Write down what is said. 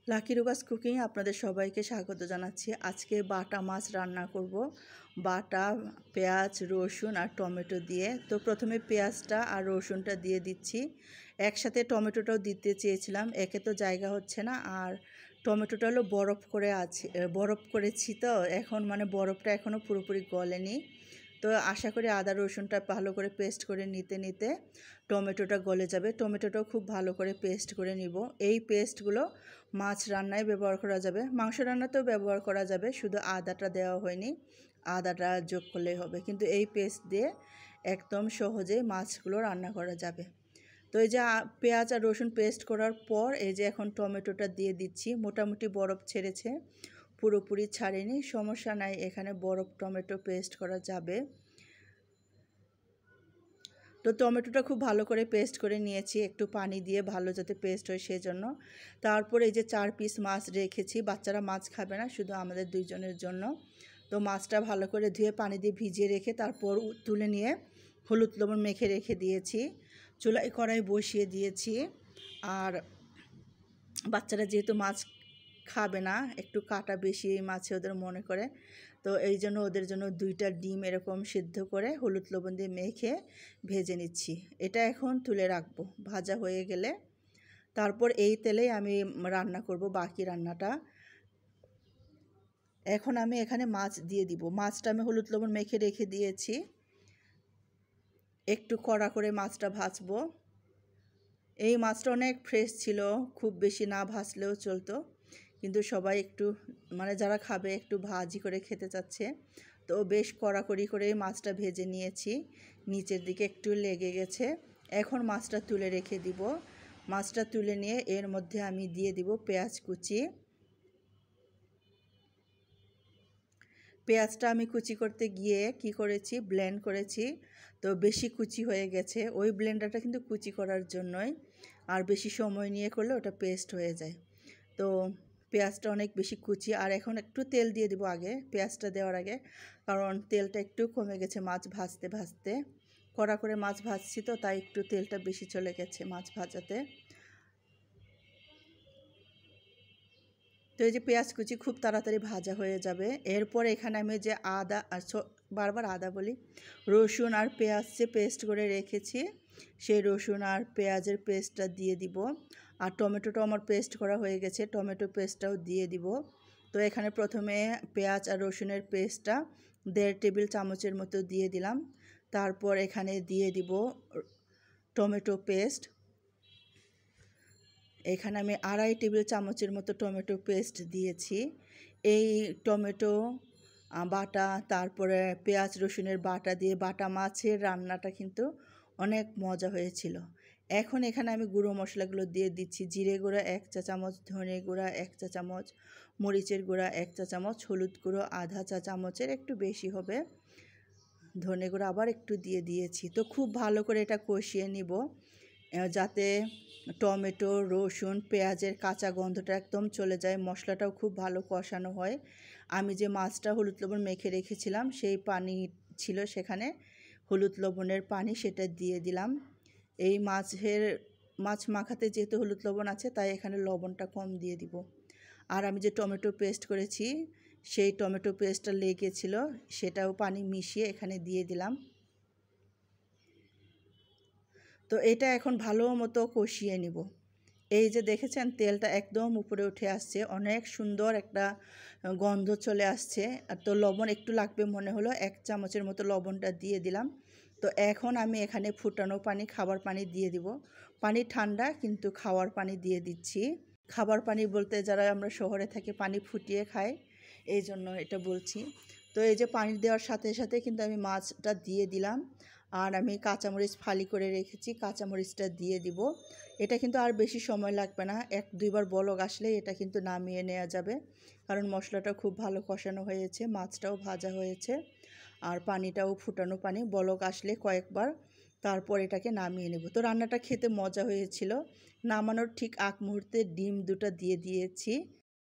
Lucky রুবাস cooking আপনাদের সবাইকে স্বাগত জানাচ্ছি। আজকে বাটা মাছ রান্না করব, বাটা পেঁয়াজ রসুন আর টমেটো দিয়ে। তো প্রথমে পেঁয়াজটা আর রসুনটা দিয়ে দিচ্ছি, একসাথে টমেটোটাও দিতে চেয়েছিলাম, একে তো জায়গা হচ্ছে না, আর টমেটোটা হলো বরফ করেছি, তো এখন বরফটা এখনও পুরোপুরি গলেনি। তো আশা করি আদা রসুনটা ভালো করে পেস্ট করে নিতে নিতে টমেটোটা গলে যাবে। টমেটোটাও খুব ভালো করে পেস্ট করে নিব। এই পেস্টগুলো মাছ রান্নায় ব্যবহার করা যাবে, মাংস রান্নাতেও ব্যবহার করা যাবে, শুধু আদাটা দেওয়া হয়নি, আদাটা যোগ করলেই হবে। কিন্তু এই পেস্ট দিয়ে একদম সহজে মাছগুলো রান্না করা যাবে। তো এই যে পেঁয়াজ আর রসুন পেস্ট করার পর এই যে এখন টমেটোটা দিয়ে দিচ্ছি। মোটামুটি বরফ ছেড়েছে, পুরোপুরি ছাড়েনি, সমস্যা নাই, এখানে বরফ টমেটো পেস্ট করা যাবে। তো টমেটোটা খুব ভালো করে পেস্ট করে নিয়েছি, একটু পানি দিয়ে ভালো যাতে পেস্ট হয় সেজন্য। তারপর এই যে 4 পিস মাছ রেখেছি, বাচ্চারা মাছ খাবে না, শুধু আমাদের দুইজনের জন্য। তো মাছটা ভালো করে ধুয়ে পানি দিয়ে ভিজিয়ে রেখে তারপর তুলে নিয়ে হলুদ লবণ মেখে রেখে দিয়েছি। চুলায় কড়াই বসিয়ে দিয়েছি। আর বাচ্চারা যেহেতু মাছ খাবে না, একটু কাটা বেশি এই মাছে ওদের মনে করে, তো এই জন্য ওদের জন্য 2টা ডিম এরকম সিদ্ধ করে হলুদ লবণ দিয়ে মেখে ভেজে নিচ্ছি। এটা এখন তুলে রাখবো, ভাজা হয়ে গেলে তারপর এই তেলেই আমি রান্না করব বাকি রান্নাটা। এখন আমি এখানে মাছ দিয়ে দিব। মাছটা আমি হলুদ লবণ মেখে রেখে দিয়েছি, একটু কড়া করে মাছটা ভাজবো। এই মাছটা অনেক ফ্রেশ ছিল, খুব বেশি না ভাজলেও চলতো, কিন্তু সবাই একটু যারা খাবে একটু ভাজি করে খেতে চাচ্ছে, তো বেশ কড়াকড়ি করে মাছটা ভেজে নিয়েছি। নিচের দিকে একটু লেগে গেছে, এখন মাছটা তুলে রেখে দিব। মাছটা তুলে নিয়ে এর মধ্যে আমি দিয়ে দিব পেঁয়াজ কুচি। পেঁয়াজটা আমি কুচি করতে গিয়ে কি করেছি, ব্লেন্ড করেছি, তো বেশি কুচি হয়ে গেছে। ওই ব্লেন্ডারটা কিন্তু কুচি করার জন্যই, আর বেশি সময় নিয়ে করলে ওটা পেস্ট হয়ে যায়। তো পেঁয়াজটা অনেক বেশি কুচি। আর এখন একটু তেল দিয়ে দিব আগে, পেঁয়াজটা দেওয়ার আগে, কারণ তেলটা একটু কমে গেছে মাছ ভাজতে ভাজতে। কড়া করে মাছ ভাজছি, তো তাই একটু তেলটা বেশি চলে গেছে মাছ ভাজাতে। তো এই যে পেঁয়াজ কুচি খুব তাড়াতাড়ি ভাজা হয়ে যাবে। এরপর এখানে আমি যে আদা আর বারবার আদা বলি, রসুন আর পেঁয়াজ যে পেস্ট করে রেখেছি, সেই রসুন আর পেঁয়াজের পেস্টটা দিয়ে দিব। আর টমেটোটাও আমার পেস্ট করা হয়ে গেছে, টমেটো পেস্টটাও দিয়ে দিব। তো এখানে প্রথমে পেঁয়াজ আর রসুনের পেস্টটা 1.5 টেবিল চামচের মতো দিয়ে দিলাম। তারপর এখানে দিয়ে দিব টমেটো পেস্ট। এখানে আমি 2.5 টেবিল চামচের মতো টমেটো পেস্ট দিয়েছি। এই টমেটো বাটা, তারপরে পেঁয়াজ রসুনের বাটা দিয়ে বাটা মাছের রান্নাটা কিন্তু অনেক মজা হয়েছিল। এখন এখানে আমি গুঁড়ো মশলাগুলো দিয়ে দিচ্ছি। জিরে গুঁড়া 1 চা চামচ, ধনে গুঁড়া 1 চা চামচ, মরিচের গুঁড়া 1 চা চামচ, হলুদ গুঁড়ো আধা চা চামচের একটু বেশি হবে, ধনে গুঁড়ো আবার একটু দিয়ে দিয়েছি। তো খুব ভালো করে এটা কষিয়ে নিব, যাতে টমেটো রসুন পেঁয়াজের কাঁচা গন্ধটা একদম চলে যায়, মশলাটাও খুব ভালো কষানো হয়। আমি যে মাছটা হলুদ লবণ মেখে রেখেছিলাম, সেই পানি ছিল সেখানে, হলুদ লবণের পানি, সেটা দিয়ে দিলাম। এই মাছ মাখাতে যেহেতু হলুদ লবণ আছে, তাই এখানে লবণটা কম দিয়ে দিব। আর আমি যে টমেটো পেস্ট করেছি, সেই টমেটো পেস্টটা লেগেছিল, সেটাও পানি মিশিয়ে এখানে দিয়ে দিলাম। তো এটা এখন ভালো মতো কষিয়ে নিব। এই যে দেখেছেন তেলটা একদম উপরে উঠে আসছে, অনেক সুন্দর একটা গন্ধ চলে আসছে। আর তো লবণ একটু লাগবে মনে হলো, 1 চামচের মতো লবণটা দিয়ে দিলাম। তো এখন আমি এখানে ফুটানো পানি, খাবার পানি দিয়ে দিব। পানি ঠান্ডা, কিন্তু খাওয়ার পানি দিয়ে দিচ্ছি। খাবার পানি বলতে যারা আমরা শহরে থাকি পানি ফুটিয়ে খাই, এই জন্য এটা বলছি। তো এই যে পানি দেওয়ার সাথে সাথে কিন্তু আমি মাছটা দিয়ে দিলাম। আর আমি কাঁচামরিচ ফালি করে রেখেছি, কাঁচামরিচটা দিয়ে দিব। এটা কিন্তু আর বেশি সময় লাগবে না, 1-2 বার বলক আসলে এটা কিন্তু নামিয়ে নেওয়া যাবে, কারণ মশলাটা খুব ভালো কষানো হয়েছে, মাছটাও ভাজা হয়েছে, আর পানিটাও ফুটানো পানি, বলক আসলে কয়েকবার, তারপর এটাকে নামিয়ে নেব। তো রান্নাটা খেতে মজা হয়েছিল। নামানোর ঠিক আগ মুহূর্তে ডিম 2টা দিয়ে দিয়েছি।